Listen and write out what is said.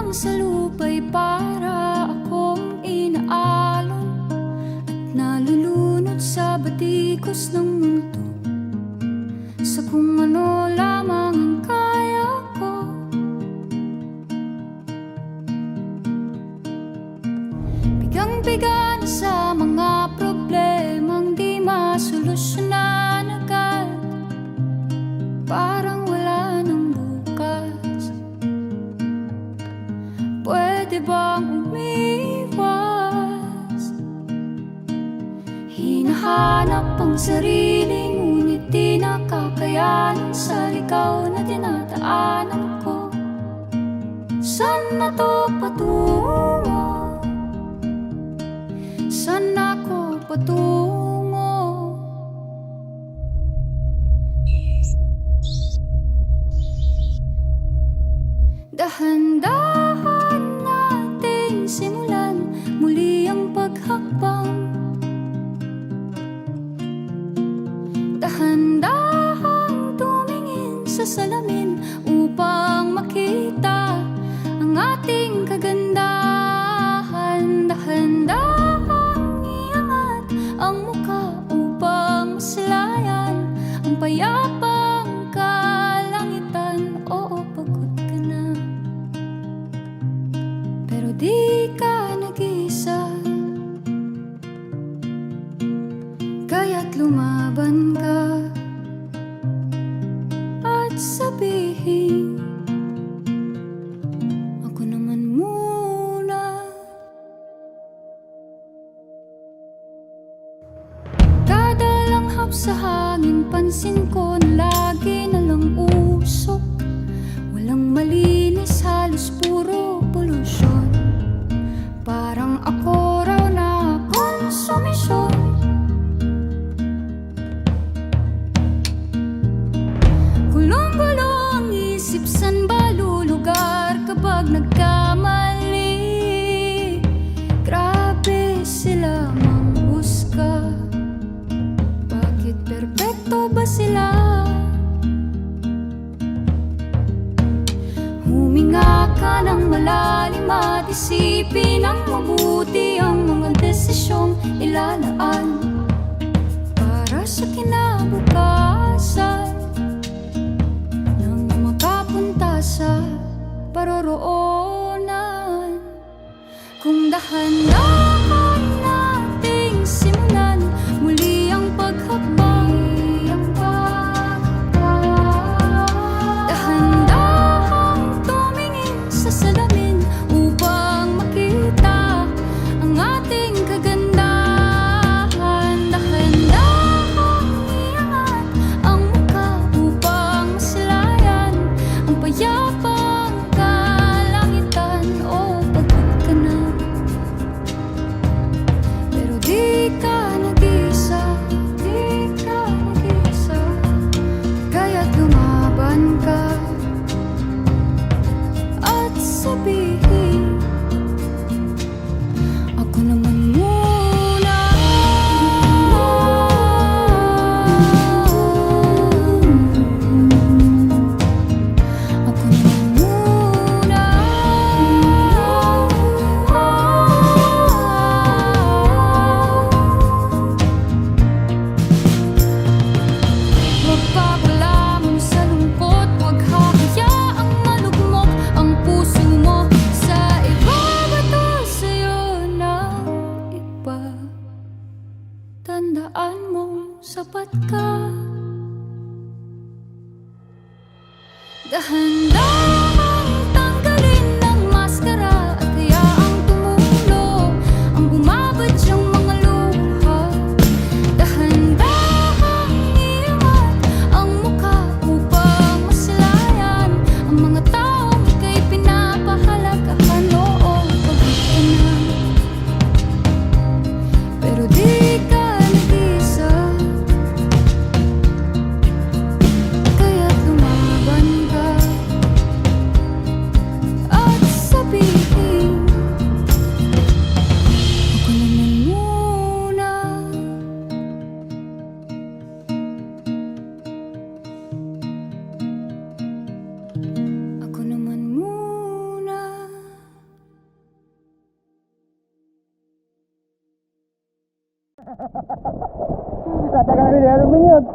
lamang sa lupa'y para akong inaalon at nalulunod sa batikos ng mundo, sa kung ano lamang ang kaya ko. Bigang-biga na sa mga problemang di masolusyonan agad, parang wala nang bukas. Pwede bang umiwas? Hinahanap ang sarili, ngunit di nakakayanan sa ligaw na dinadaanan ko. Saan na to patungo? Saan ako patungo? Dahan-dahan nating simulan muli ang paghakbang. Dahan-dahang tumingin sa salamin upang makita ang ating kagandahan. Dahan-dahang iangat ang mukha upang masilayan ang payapang kalangitan. Oo, pagod ka na, pero di ka nag-isa, kaya't lumaban ka at sabihin, ako naman muna. Kada langhap sa hangin, pansin ko na lagi na lang usok. Walang malinis, halos puro polusyon. Parang ako raw na konsumisyon. Gulong-gulo ang isip, san ba lulugar kapag nagkamali? Grabe sila manghusga, bakit perpekto ba sila? Huminga ka ng malalim at isipin ng mabuti ang mga desisyong ilalaan para sa kinabukasan, nang makapunta sa paroroonan. Kung dahan-dahan nating simulan muli ang paghakbang, dahan-dahang tumingin sa salamin upang makita ang ating kagandahan. Dahan-dahang iangat ang mukha upang masilayan ang payapang kalangitan. Oh, pagod ka na, pero di ka nag-isa, di ka nag-isa, kaya't lumaban ka at sabihin, ako naman muna. Ako naman muna. Magpapalamon sa lungkot, huwag hahayaang malugmok ang puso mo sa iba. Bato sa'yo ng iba, tandaan mong sapat ka. Dahan-dahang tanggalin ng maskara at hayaang tumulo ang bumabadyang mga luha. Dahan-dahang iangat ang mukha upang masilayan ang mga taong ika'y pinapahalagahan. Oo, pagod ka na, pero di ka nag-isa, kaya't lumaban ka namin yun.